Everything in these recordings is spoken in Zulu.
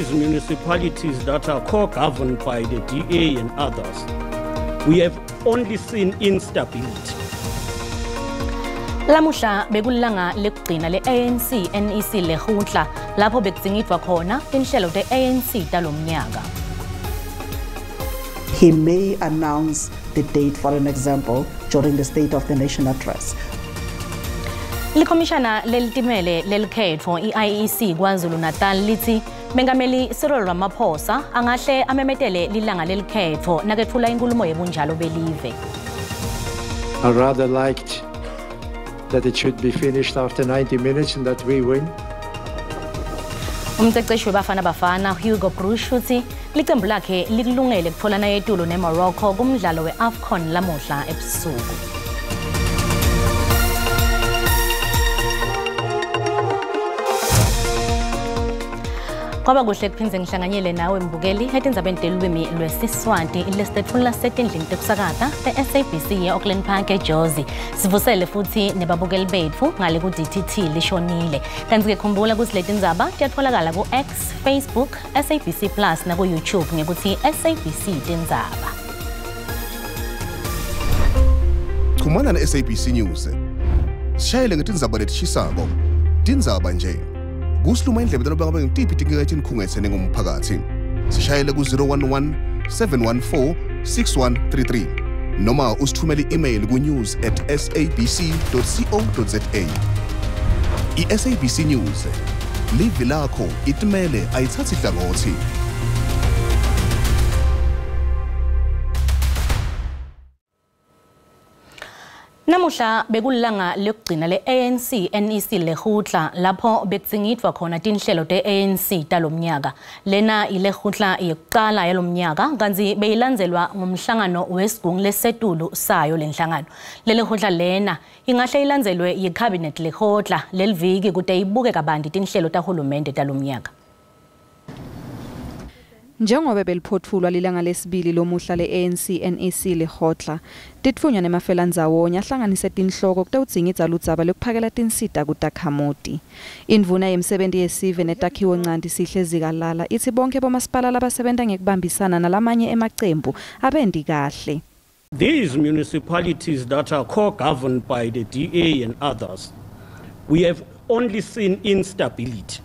These municipalities that are co-governed by the DA and others, we have only seen instability. Lamuhla bekulanga lekugcina le-ANC NEC lehutla lapho bekudzingidwa khona tinhlelo te-ANC talomnyaka. He may announce the date, for an example, during the State of the Nation address. Likomishana lelitimele lelikhetfo i-IEC KwaZulu-Natal lithi Mengameli Cyril Ramaphosa angahle amemetele lilanga lelikhetfo nakethula inkulumo yebunjalo belive. I rather liked that it should be finished after 90 minutes and that we win. Umceceshi webafana Hugo Bruce uthi licembu lakhe likulungele kutfolana yetulo neMorocco kumdlalo we-AFCON lamuhla ebusuku. Kwaba kuhle kuphindze ngihlanganyele nawe mbukeli etindzabeni telulwimi lweSiswati lesitfula setindlini tekusakata te-SABC ye-Auckland Park eJozi. Sivusele futhi nebabukeli betfu ngale ku DTT lishonile. Kanti-ke khumbula kutsi letindzaba tiyatfolakala ku-X, Facebook, SABC Plus naku YouTube ngekuthi SABC Tindzaba. Chumana na SABC News. Sishayele ngetindzaba letishisako. Tindzaba nje. Kusiluma indlebe talabanga ngitipi tingekayitini khungetsene ngumphakathi. Sishayele ku 011 714 6133 noma usithumele i-email ku news@sabc.co.za. I-SABC News livi lakho itimele ayithathi hlangothi. Namuhla bekulanga lekugcina le-ANC NEC lehutla lapho bekudzingidwa khona tinhlelo te-ANC talomnyaka. Lena ilehutla yekuqala yalomnyaka kanti beyilandzelwa ngumhlangano wesigungu lesetulu sayo lenhlangano. Lele hutla lena ingahle ilandzelwe yicabinet lehotla leliviki kute ibuke kabanti tinhlelo tahulumende talomnyaka. Njengoba beliphothulwa lilanga lesibili lomuhla le-ANC NEC lehotla, titfunywa nemafelandzawonya ahlanganise tinhloko kutawudzingidza ludzaba lekuphakela tinsita kutakhamuti. Indvuna yemsebenti yesive netakhiwo ncanti Sihle Zikalala ithi bonke bomasipala labasebenta ngekubambisana nalamanye emacembu abendi kahle. These municipalities that are co-governed by the DA and others, we have only seen instability.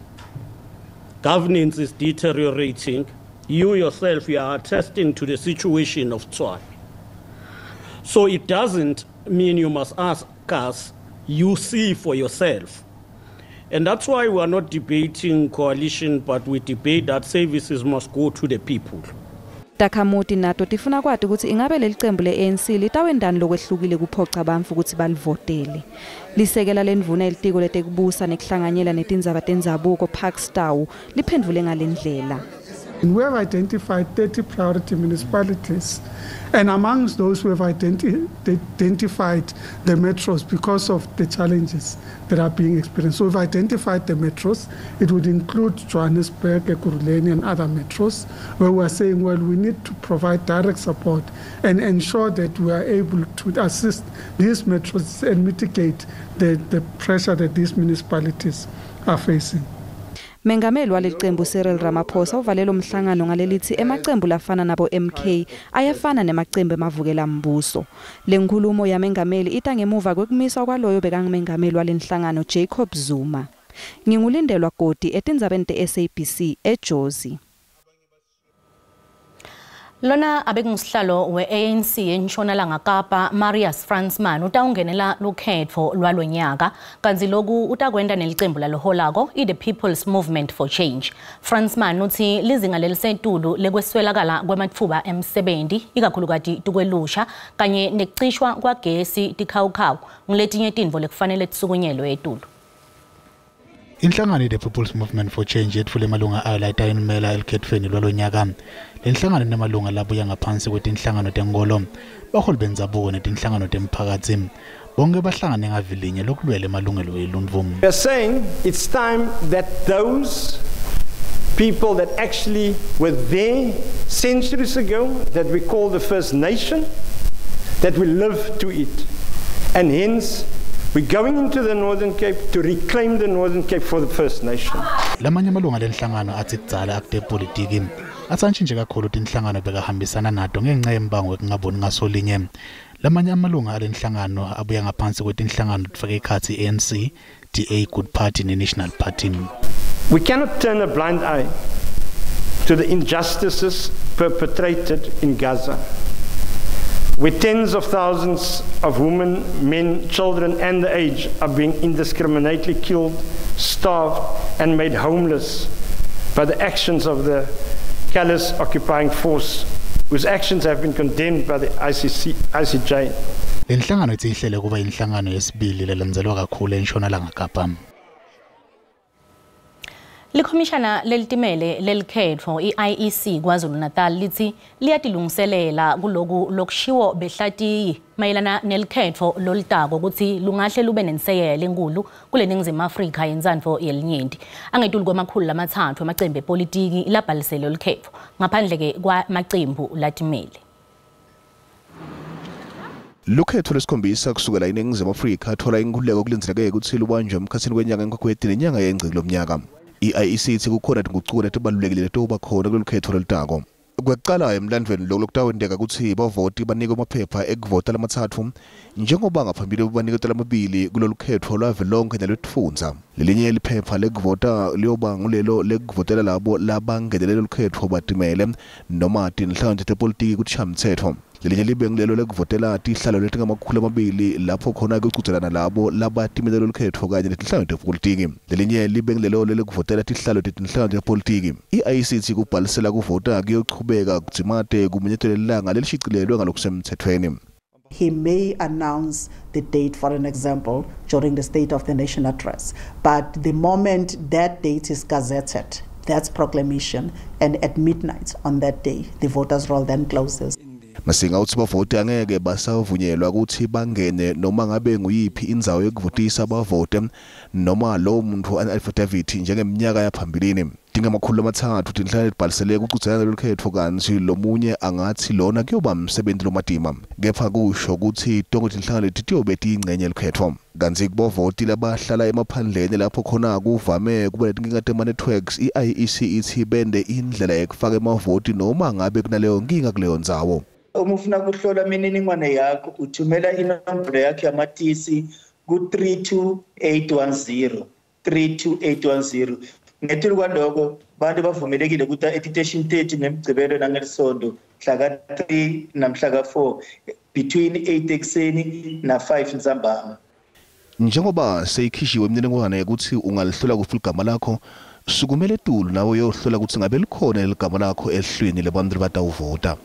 Governance is deteriorating. You yourself, you are attesting to the situation of Tshwane. So it doesn't mean you must ask us, you see for yourself. And that's why we are not debating coalition, but we debate that services must go to the people. Takhamuti nato tifuna kwati ukuthi ingabe lelicembu le-ANC litawendani lokwehlukile kuphoqa bantfu ukuthi balivotele. Lisekela lendvuna elitiko letekubusa nekuhlanganyela netindzaba tendzabuko Parkstown liphendvule ngalendlela. We have identified 30 priority municipalities, and amongst those we have identified the metros because of the challenges that are being experienced. So we've identified the metros. It would include Johannesburg, Ekurhuleni, and other metros, where we are saying, well, we need to provide direct support and ensure that we are able to assist these metros and mitigate the pressure that these municipalities are facing. Mengameli walelicembu Cyril Ramaphosa uvalelo mhlangano ngalelithi emacembu lafana nabo MK ayafana nemacembu emavukela mbuso. Lenkhulumo yamengameli ita ngemuva kwekumiswa kwaloyo bekangumengameli walenhlangano Jacob Zuma. Ngingulindelwa Godi etindzabeni te-SABC eJozi. Lona abekungusihlalo we-ANC eNtshonalanga Kapa Marius Fransman utawungenela lukhetfo lwalonyaka kanti loku utakwenda nelicembu laloholako i-The People's Movement for Change. Fransman uthi lizinga lelisetulu lekweswelakala kwematfuba emsebenti ikakhulukati tukwelusha kanye nekucishwa kwagesi tikhawukhawu nguletinye tintfo lekufanele tisukunyelwe etulu. Inhlangano The People's Movement for Change yetfule malunga ayo layitayinimela elikhethweni lwalonyaka. Lenhlangano nemalunga labuya ngaphansi kwetinhlangano tenkolo, baholi bendzabuko netinhlangano temphakatsi. Bonke bahlangane ngavilinye lokulwela emalungelo eluntfu. We are saying it's time that those people that actually were there centuries ago, that we call the First Nation, that we live to it. And hence We're going into the Northern Cape to reclaim the Northern Cape for the First Nation. Lamanye amalunga lenhlangano athi kudzala akute politiki atsantshintshe kakhulu tinhlangano bekahambisana nato ngenxa yembango ekungaboni ngasolinye. Lamanye amalunga alenhlangano abuya ngaphansi kwetinhlangano tufake ikhathi ANC, DA, Good Party neNational Party. We cannot turn a blind eye to the injustices perpetrated in Gaza, where tens of thousands of women, men, children and the aged are being indiscriminately killed, starved and made homeless by the actions of the callous occupying force, whose actions have been condemned by the ICJ. Lenhlangano ithi ihlele kuba inhlangano yesibili lelandzelwa kakhulu eNtshonalanga Kapa. Likhomishana lelitimele lelikhetho iIEC KwaZulu-Natal lithi liyatilungiselela kuloku lokushiwo behlatiyi mayelana nelikhetho lolitako ukuthi lungahle lube nenseyele enkulu kule Ningizimu Afrika yentsandvo yelinyenti. Angetulu kwamakhulu lamathathu amacembu epolitiki labhalisele likhetho ngaphandle ke kwamacembu latimele. Lukhetho lesikhombisa kusukela iNingizimu Afrika athola inkululeko okulindeleke ukuthi lubanjwe emkhathini kwenyanga enkakhweti nenyanga yengciki lomnyaka. iIEC ithi kukhona tinguquko letibalulekile toba khona kulukhetho lolitako. Kwaqala emlandweni lokutawendeka ukuthi bavoti banikwe amaphepha ekuvota lamathathu njengoba ngaphambili banikwe lamabili kulolukhetho lwavelonke nelwetifundza. Lelinye liphepha lekuvota liyoba ngulelo lekuvotela labo labangenelele lukhetho batimele noma tinhlangano tepolitiki kuti shamthetho. Lelinye libe ngilelo lekuvotela tihlalo letingamakhulu amabili lapho khona kucucelana labo labatimele lolukhetho kanye netinhlangano tepolitiki. Lelinye libe ngilelo lekuvotela tihlalo tetinhlangano tepolitiki. iIEC ithi kubhalisela kuvota kuyochubeka kudzimate kumenyethelelanga lelishicilelwe ngalokusemthethweni. He may announce the date, for an example, during the State of the Nation address. But the moment that date is gazetted, that's proclamation, and at midnight on that day, the voters' roll then closes. Masinga uthi bavoti angeke basavunyelwa ukuthi bangene noma ngabe nguyiphi indzawo yokuvotisa bavote noma lo muntu an-affidavit njengeminyaka yaphambilini.Tingamakhulu amathathu tinhlangano libhalisele ukucucelana lolukhetho kanti lomunye angathi lona kuyoba umsebenzi lomadima. Kepha kusho ukuthi tonke tinhlangano leti tiyobe tiyingcenye lukhetho. Kanti kubavoti labahlala emaphandleni lapho khona kuvame kuba netinkinga tema-networks, iIEC ithi bende indlela yekufaka emavoti noma ngabe kunaleyo nkinga kuleyo ndzawo. Uma ufuna kuhlola imininingwane yakho uthumela inombolo yakho yamatisi ku32810 32810. Ngethulu kwaloko bantu bavumelekile ukuthi etiteshini 30 ngemgcibelo nangelisonto mhla ka3 namhla ka4 between 8 ekseni na5 ntsambama. Njengoba seyikhishiwe imininingwane ukuthi ungalihlola kuphi igama lakho, sukumele etulu nawe uyohlola ukuthi ngabe likhona igama lakho ehlwini lebantu batawuvota.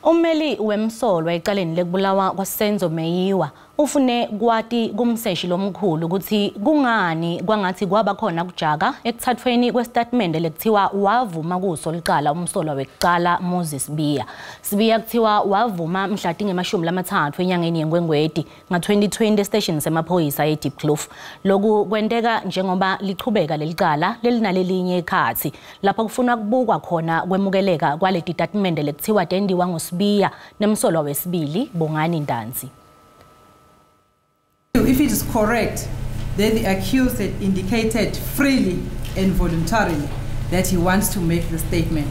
Ummeli wemsolwa ecaleni lekubulawa kwaSenzo Meyiwa ufune kwati kumseshi lomkhulu ukuthi kungani kwangathi kwaba khona kujaka ekuthathweni kwestatement lekuthiwa wavuma kuso licala umsolwa wekucala Moses Biya. Sibiya kuthiwa wavuma mhla tinge-13 enyangeni yeNgwengwedi nga-2020 station semaphoyisa eDeepkloof. Loku kwenteka njengoba lichubeka lelicala lelinalelinye ekhathi lapho kufunwa kubukwa khona kwemukeleka kwaleti statement lekuthiwa tendiwa ngoSibiya nemsolwa wesibili Bongani Ndanzi. If it is correct, then the accused had indicated freely and voluntarily that he wants to make the statement.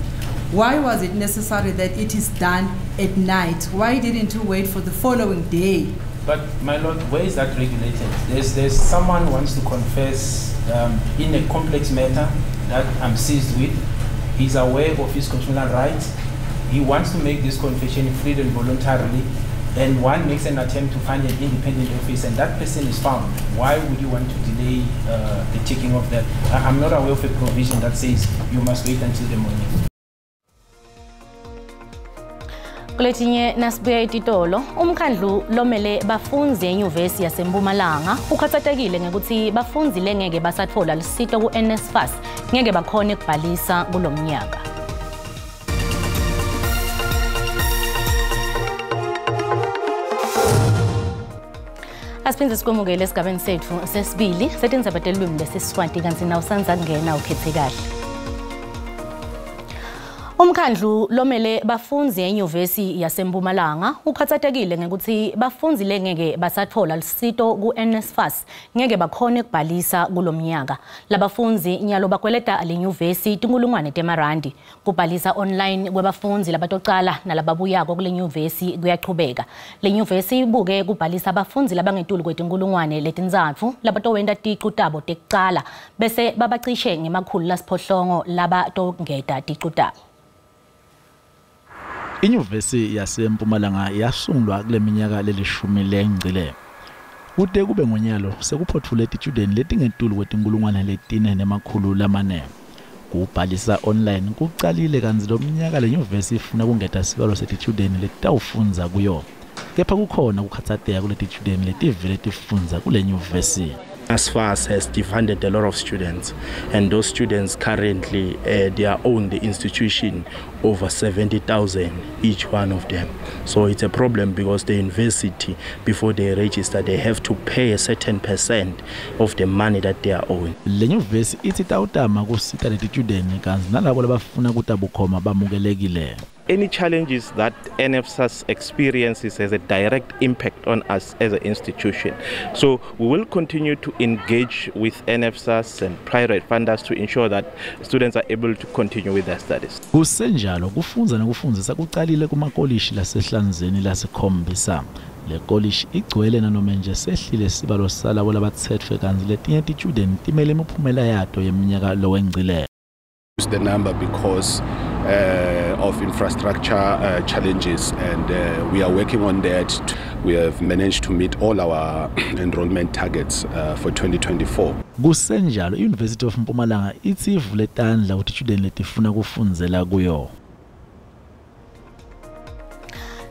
Why was it necessary that it is done at night? Why didn't you wait for the following day? But my lord, where is that regulated? There's someone who wants to confess in a complex matter that I'm seized with. He's aware of his constitutional rights. He wants to make this confession freely and voluntarily. And one makes an attempt to find an independent office and that person is found. Why would you want to delay the taking of that? I'm not aware of a provision that says you must wait until the morning. Kuletinye nasibuya etitolo, umkhandlu lomele bafunzi enyuvesi yaseMpumalanga ukhathatekile ngekuthi bafunzi lengeke basatfola lisito ku-NSFAS ngeke bakhone kubhalisa kulomnyaka. Asiphinde sikwemukele esigabeni sethu sesibili setindzaba telulwimi lesiSwati kanti nawo sanza kungena ukhethe kahle. Umkhandlu lomele bafunzi enyuvesi yaseMpumalanga ukhathatekile ngekuthi bafunzi lengeke basathola lisito ku-NSFAS ngeke bakhone ukubhalisa kulomnyaka. Labafunzi nyalo bakweleta lenyuvesi tinkulungwane temarandi. Kubhalisa online kwebafunzi labatocala nalababuyako kule nyuvesi kuyaqhubeka. Le nyuvesi ibuke kubhalisa abafunzi labangetulu kwetinkulungwane letintsatfu labatowenda ticu tabo tekucala bese babacishe ngemakhulu lasiphohlongo labatongeta ticu tabo. Inyuvesi yaseMpumalanga yasungulwa kule minyaka lelishumi lengcile. Kude kube ngonyalo sekuphothule student letingetulu kwetinkulungwane letine nemakhulu lamane. Kubhalisa online kucalile kanzi lo mnyaka le nyuvesi ifuna kungeta sibalo se-student letawufunza kuyo. Kepha kukhona kukhathateya kule student letivele tifundza kule nyuvesi. NSFAS has defunded a lot of students, and those students currently they are own the institution over 70,000 each one of them. So it's a problem because the university, before they register, they have to pay a certain percent of the money that they are owing. Le nyuvesi ithi tawutama kusita le student kanzi nalabo labafuna kutabukhoma bamukelekile. Any challenges that NSFAS experiences has a direct impact on us as an institution. So we will continue to engage with NSFAS and private funders to ensure that students are able to continue with their studies. Kusenjalo kufunza nokufundzisa kucalile kumakolishi lasehlanzeni lasekhombisa. Le college igcwele nanoma nje sehlile sibalo salabo labatsetfwe kanzi letinye student timele imiphumela yato yeminyaka lowengcile. The number because of infrastructure challenges, and we are working on that. We have managed to meet all our enrollment targets for 2024. Kusenjalo University of Mpumalanga ithi ivule tandla ukuthi student letifuna kufundzela kuyo.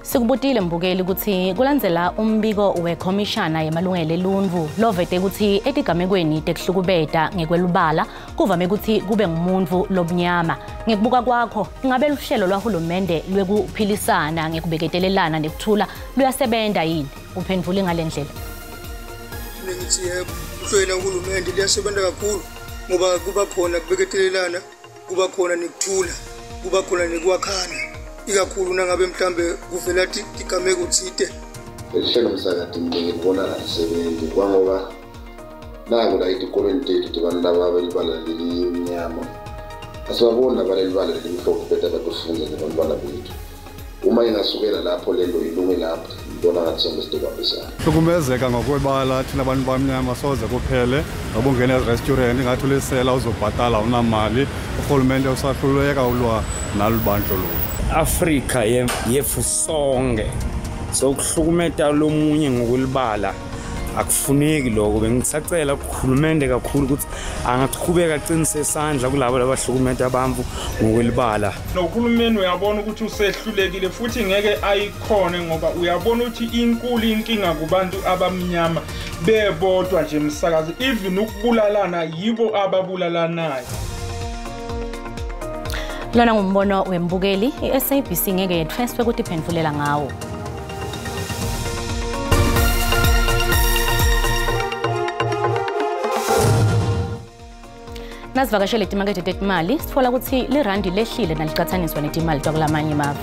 Sikubutile mbukeli ukuthi kulandzela umbiko wekhomishana yemalungelo eluntu lovete ukuthi etigamekweni tekuhlukubeta ngekwelubala kuvame ukuthi kube ngumuntu lobnyama. Ngekubuka kwakho ngabe luhlelo lwahulumende lwekuphilisana ngekubeketelelana nekuthula luyasebenza yini? Uphendvule ngalendlela. Ngithi uhlelo lwahulumende liyasebenza kakhulu ngoba kuba khona kubeketelelana, kuba khona nekuthula, kuba khona nekwakhana. Ikakhulu nangabe mhlambe kuvela tigameko tsite elihlelo msakade ngibona alisebenzi kwangoba naku la itikolweni tethu tibantu laba abelibala lelimnyama asibabona balelibala lelimhlophe beta batofunda nebantwana bethu. Uma ingasukela lapho lento ilunge lapho ngibona ngathi sonke sidibambisana. Hlukumezeka ngokwebala thina abantu bamnyama soze kuphele ngobungena ezirestaurant ngathi ulesela uzobhatala unamali urhulumente usahluleka ulwa nalubandlululo. Afrika yefusonge sokuhlukumeta lomunye ngokulibala akufuneki lokho. Bengisacela ukukhulumende kakhulu ukuthi angaqhubeka aqinise isandla kulabo labahlukumeta abantu ngokulibala. Nohulumeni uyabona ukuthi usehlulekile futhi ngeke ayikhone ngoba uyabona ukuthi inkulu inkinga kubantu abamnyama bebodwa nje msakazi, even ukubulalana yibo ababulalanayo. Lona ngumbono wembukeli iSABC ngeke yetfeswe ukuthi iphendvulela ngawo. Nasivakashele timakethe tetimali sitfola ukuthi lirandi lehlile nalicathaniswa netimali tokulamanye emave.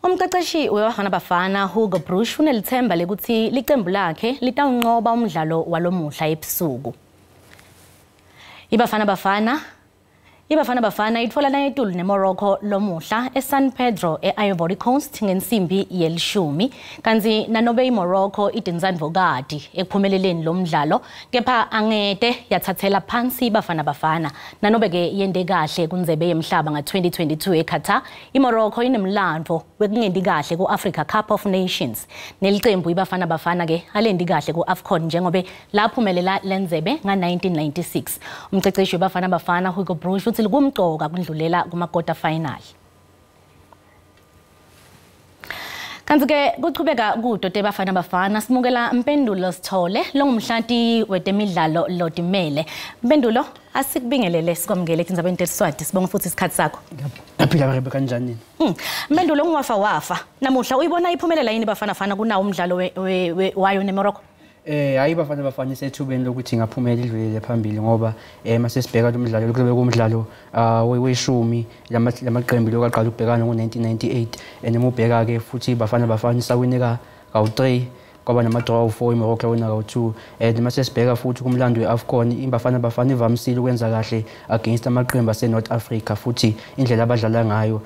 Umqeqeshi weBafana Bafana Hugo Broos unelithemba lekuthi licembu lakhe litawunqoba umdlalo walomuhla ebusuku. iBafana Bafana itfola nayetulu neMorocco lomuhla eSan Pedro eIvory Coast ngensimbi yelishumi kanzi nanobe iMorocco itindzandvokati ekuphumeleleni lomdlalo kepha angete yathathela phansi iBafana Bafana nanobe ke yende kahle kundzebe yemhlaba nga-2022 eQatar. iMorocco inemlandvo wekungendi kahle ku-Africa Cup of Nations nelicembu iBafana Bafana ke alendi kahle ku-AFCON njengobe laphumelela lendzebe nga-1996. Umqeqeshi weBafana Bafana Hugo Broos kumqoka kundlulela kuma quarter final. Kanti ke kuqhubeka kuDote Bafana Bafana simukela impendulo Sithole longumhlati wetemidlalo Lodimele. Impendulo asikubingelele sikwamukele Tindzaba teSiswati sibonga futhi isikhathi sakho. Aphila barebe kanjani? Impendulo ungafa namuhla uyibona iphumelela yini Bafana Bafana kunawo umdlalo wayo neMorocco? Hayi Bafana Bafana isethubeni lokuthi ngaphumela idlulele phambili ngoba mase sibheka lo mdlalo lokube kumdlalo weshumi lamaqembu lokaqala ukubhekana ngo1998 enimubheka ke futhi Bafana Bafana isawineka kawu3 kwaba nama-draw 4 iMorocco wina kawu2 mase sibheka futhi kumlando weAfcon iBafana Bafana ivamisile ukwenza kahle against amaqembu aseNorth Africa futhi indlela abadlala ngayo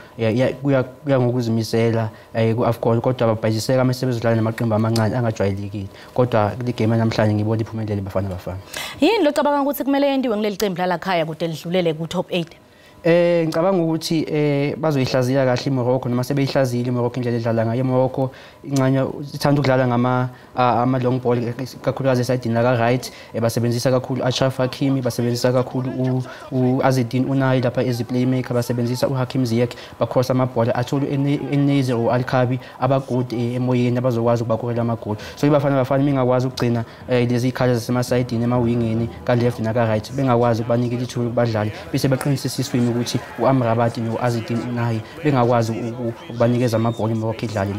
kuya ngokuzimisela kuAfcon kodwa babhajiseka amasebenzodlala namaqembu amancane angajwayelekile kodwa kule game namhlanje ngibona iphumelele Bafana Bafana. Yini lo cabanga ukuthi kumele yendiwe ngileli qembu la khaya kude lidlulele ku top 8? Ngicabanga ukuthi bazoyihlaziya kahle iMorocco noma sebeyihlazile iMorocco indlela edlala ngayo iMorocco inqanya ithanda ukudlala ama long ball kakhulukazi esayidini la right basebenzisa kakhulu Achraf Hakimi basebenzisa kakhulu uAzedine Unai lapha as playmaker basebenzisa uHakim Ziyech bakhosa amabhola atholu eNezer uAlkabi abagood emoyeni abazokwazi ukubakhokela amagoli so iBafana Bafana mingakwazi ukugcina lezi ikhala zasemasayidini emawingeni ka left na ka right bengakwazi ukubanikela ithuba kubadlali bese baqinisisa iswimi ukuthi uAmrabat noAzedine Unai bengakwazi ukubanikeza amabhola iMorocco idlale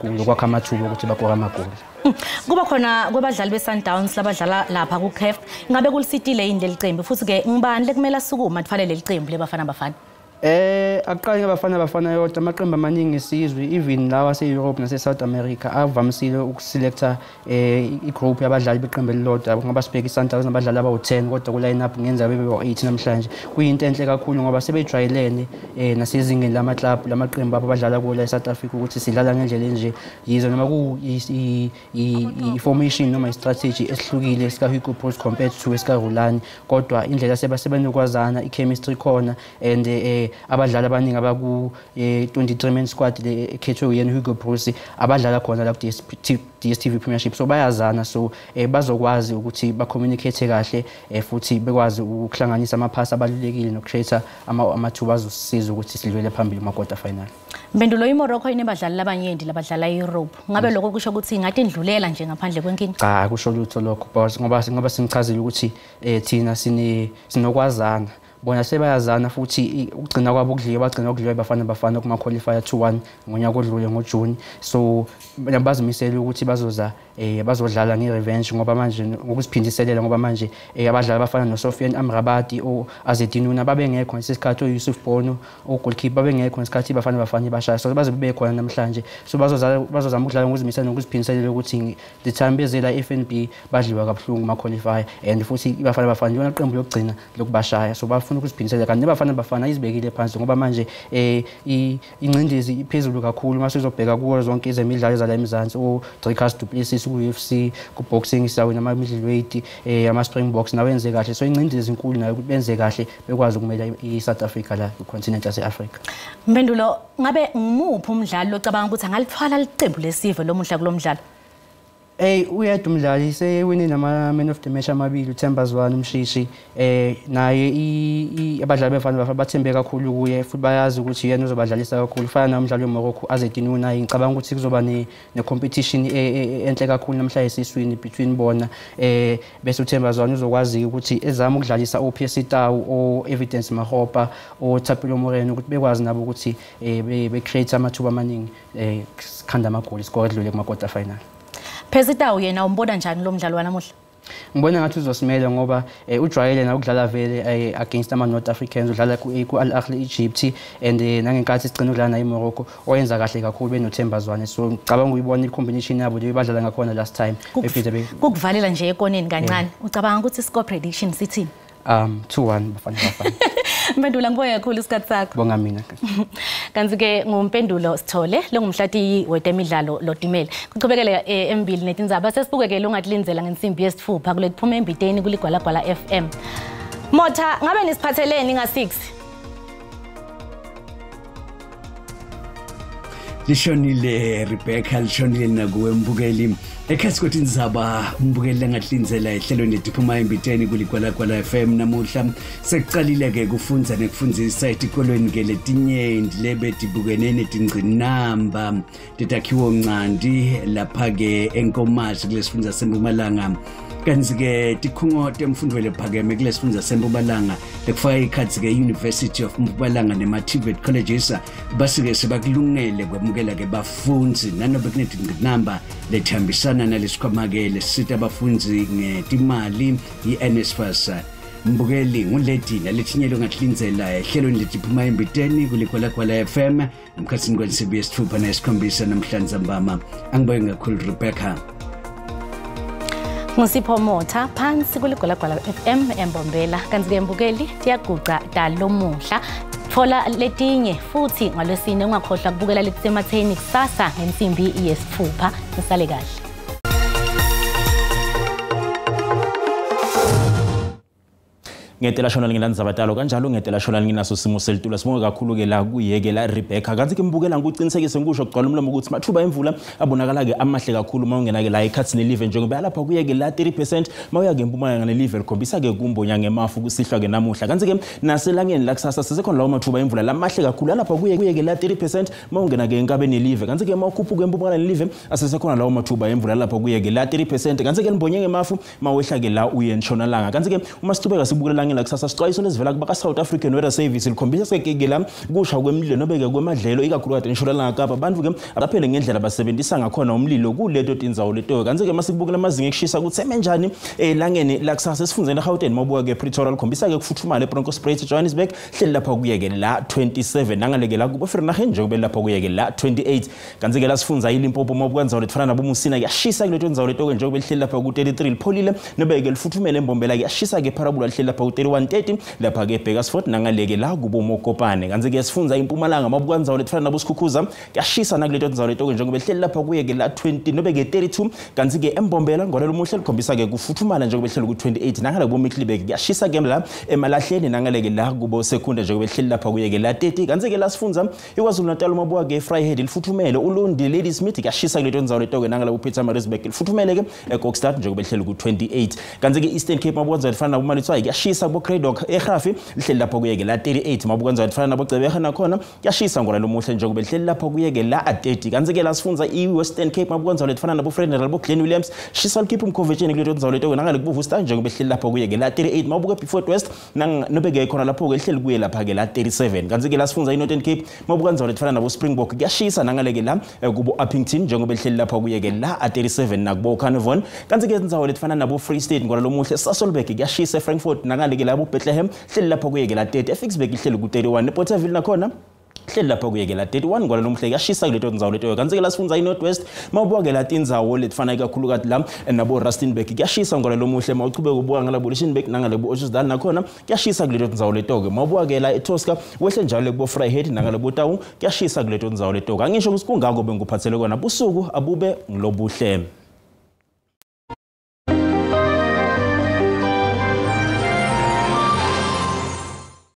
nokwakha amathuba ukuthi bakora amagoli. Kuba khona kwabadlali beSundowns labadlala lapha kuCAF ngabe kulisitile yini lelicembu futhi ke ngibani lekumela sukuma atfale lelicembu leBafana Bafana? Aqala Bafana Bafana yodwa amaqembu amaningi esizwe even lawa ase-Europe nase-South America avamisile ukuselecta igroup yabadlali beqembu elilodwa ngoba sibheka iSundowns nabadlali abawu10 kodwa ku-line-up ngenza bebe ba-8 namhlanje kuyinto enhle kakhulu ngoba sebejwayelene nasezingeni lamaclub lamaqembu abadlala kuwo la eSouth Africa ukuthi sidlala ngendlela enje yize noma i-formation noma i-strategy esihlukile sika-Hugo Broos compared to esika-Rulani kodwa indlela sebenokwazana i-chemistry khona and abadlali abaningi abaku 23 man squad le ekhethwe uyena Hugo Broos abadlala khona la ku DStv Premiership so bayazana so bazokwazi ukuthi ba communicate kahle futhi bekwazi ukuhlanganisa amaphasi abalulekile nokucreate amathuba azosiza ukuthi sidlule phambili kuma quarter final. Impendulo iMorocco inebadlali labanyendi labadlala eEurope ngabe lokho kusho ukuthi ngathi indlulela nje ngaphandle kwenkinga? Cha kusho lutho lokho boss ngoba singichazile ukuthi thina sinokwazana bona sebayazana futhi ukugcina kwabo ukudliwa bagcina ukudliwa Bafana Bafana kuma qualifier 2-1 ngonyaka odlule ngoJune so bazimisela ukuthi bazodlala ngerevenge ngoba manje ngokuziphindiselela ngoba manje abadlali abafana noSofiane Amrabat oAzedine Unai babengekho ngesikhathi uYusuf Bono goalkeeper babengekho ngesikhathi Bafana Bafana bashaya so bazobe khona namhlanje so bazozama ukudlala ngokuzimisela nokuziphindisela ukuthi lithambezela FNB badliwa kabuhlungu kuma qualifier and futhi Bafana Bafana yona iqembu lokugcina lokubashaya so bafuna ukuziphindisela kanti neBafana Bafana izibekile phansi ngoba manje ingcindezi iphezulu kakhulu mase uzobheka kuwo zonke izemidlalo ezala eMzansi uDricus Du Plessis ku-UFC ku-boxing isawe nama-middleweight ama-Springboks nawenze kahle so ingcindezi inkulu nayo benze kahle bekwazi ukumela i-South Africa la ku-continent yase-Africa. Mpendulo ngabe ngumuphi umdlali ocabanga ukuthi angalithwala licembu lesive lomuhla kulomdlalo? Uyedwa umdlali sewine nama-man of the match amabili uThembazwane Mshishi naye abadlali beBafana Bafana bathembe kakhulu kuye futhi bayazi ukuthi yena uzobadlalisa kakhulu fana nomdlali weMorocco Azedine Unai ngicabanga ukuthi kuzoba ne-competition enhle kakhulu namhlanje esiswini between bona bese uThembazwane uzokwazi ukuthi ezama ukudlalisa oPSC Tau o-Evidence Mahopa oThapelo Moreno ukuthi bekwazi nabo ukuthi be-create amathuba amaningi sikhanda amagoli score edlule kuma quarter final. Phezitawu yena umbona njani lo mdlalo wanamuhla? Ngibona ngathi uzosimela ngoba ujwayele na ukudlala vele against ama North Africans udlala ku-Al Ahly Egypt and nangenkathi sigcina ukudlala na iMorocco oyenza kahle kakhulu benoThembazwane so ngicabanga uyibona i-combination yabo leyo badlala ngakhona last time kukuvalela nje ekoneni kancane ucabanga ukuthi score prediction sithini? 2-1 Bafana Bafana. Mpendula ngibonga kakhulu isikhathi sakho. Bonga mina. Kanti ke ngumpendulo Sithole longumhlati wetemidlalo Lodimele. Kuchubekele embili netindzaba sesibukekele ungatlinzela ngensimbi yesithupha kule kuphuma embiteni kuligwalagwala FM. Motha ngabe nisiphatheleni nga6? lishonile Rebecca lishonile nakuwe mbukeli ekhathi kothi Tindzaba mbukeli ngahlinzela ehlelweni letiphuma embiteni kulikwala FM namuhla sekuqalile ke kufunza nekufundzisa etikolweni ke letinyenti lebetibukene netingcinamba tetakhiwo ncandi lapha ke enkomashi kulesifundza seMpumalanga kanzi ke tikhungo temfundo lephakeme kulesifundza seMpumalanga lekufaka ikhathi ke University of Mpumalanga nema-TVET colleges basike sebakulungele kwamukela ke bafundzi nanobe kunetingcinamba lethambisana nalesikhwama ke lesita abafunzi ngetimali i-NSFAS mbukeli nguledina lethinyelo ngahlinzela ehlelweni letiphuma embiteni kulikwala FM namkhathini kwensibi yesithupha nesikhombisa namhlanje mbama angiboye ngakhulu Rebecca Ngusipho Motha phansi kulikwala FM embombela kanti ke mbukeli tiyaguqa dalomuhla thola letinye futhi ngalwesine ungakhohlwa kubukela lethisematheni kusasa ngensimbi yesithupha nisale kahle ngedela shona ngilandza batalo kanjalo ngedela shona nginaso simo selitula sibonge kakhulu ke la kuyeke la Rebecca kanti ke mbukela ngokuqinisekise ngisho kuqala umlomo ukuthi mathuba emvula abonakala ke amahle kakhulu mawungena ke la eKhathini Live njengoba lapha kuyeke la 30% mawuya ke eMpumalanga neLive likhombisa ke kumbonya ngemafu kusihlwa ke namuhla kanti ke naselangeni la kusasa sisekhona lawo mathuba emvula lamahle kakhulu lapha kuyeke la 30% mawungena ke enkabeni neLive kanti ke mawukhuphuka eMpumalanga neLive asesekhona lawo mathuba emvula lapha kuyeke la 30% kanti ke libonye ngemafu mawehla ke la uye eNtshonalanga kanti ke uma sichubeka sibukelela la kusasa sixwayiso lesivela kuba South African Weather Service likhombisa sekeke la kusha kwemlilo nobeke kwemadlelo ikakhulukazi eNtshonalanga Kapa abantu ke abaphele ngendlela basebenzisa ngakhona umlilo kuleto tindzawo leto kanti ke masikubukela amazinga ekushisa kutseme njani elangeni la kusasa sifundze eGauteng mabuka ke Pretoria likhombisa ke kufuthumala eBroncospreit Johannesburg hleli lapha kuyeke la 27 nangaleke la kuba Vereeniging njengoba lapha kuyeke la 28 kanti ke la sifundza iLimpopo mabuka ndzawo lefana nabo Musina kuyashisa kuleto ndzawo leto njengoba hleli lapha ku 33 lipholile nobeke lifuthumela embombela kuyashisa ke Parabula hleli lapha ku 3130 lapha ke Bakersford nangaleke la kubo Mokopane kanti ke sifunza iMpumalanga mabuka ndzawo lefana nabo Sikhukhuza kuyashisa nakuleto ndzawo leto njengoba hleli lapha kuyeke la 20 nobeke 32 kanti ke embombela ngolelo umuhle likhombisa ke kufuthumala njengoba hleli ku 28 nangala kubo Middelburg kuyashisa ke la emalahleni nangaleke la kubo Sekunda njengoba hleli lapha kuyeke la 30 kanti ke la sifunza iKwaZulu Natal mabuka ke Vryheid lifuthumele uLundi Lady Smith kuyashisa kuleto ndzawo leto nangala ku Pietermaritzburg lifuthumele ke eKokstad njengoba hleli ku 28 kanti ke Eastern Cape mabuka ndzawo lefana nabo Malitswayi kuyashisa ku Craddock eGrafi lihleli lapha kuyeke la 38 mabuka ndzawo lefana nabo Gcebeka nakhona kuyashisa ngolelo umuhle njengoba hleli lapha kuyeke la 30 kanti ke la sifunza iWestern Cape mabuka ndzawo lefana nabo Frederick nabo Glen Williams shisa likhipha umkhovetsheni kuleto ndzawo leto nangale kubo Worcester njengoba hleli lapha kuyeke la 38 mabuka Beaufort West nobeke khona lapho ke hleli kuye lapha ke la 37 kanti ke la sifunza iNorthern Cape mabuka ndzawo lefana nabo Springbok kuyashisa nangaleke la kubo Uppington njengoba hleli lapha kuyeke la 37 nakubo Carnarvon kanti ke ndzawo lefana nabo Free State ngolalo muhle Sasolburg kuyashisa eFrankfurt nangaleke labo Bethlehem hleli lapha kuyeke la 30 eFixburg hleli ku 31 ePorterville nakhona hleli lapha kuyeke la 31 ngolalo muhle kuyashisa kuleto ndzawo leto kanti ke la sifunza iNorthwest mabuka ke la tindzawo letfana ikakhulukazi la nabo Rustenburg kuyashisa ngolalo muhle mawuchubeka ubuka ngala Bulishenburg nangale bo Oshusdal nakhona kuyashisa kuleto ndzawo leto ke mabuka ke la eTosca wehle njalo kubo Vryheid nangale bo Taung kuyashisa kuleto ndzawo leto angisho ukuthi kungako benguphathele kona busuku abube ngilobuhle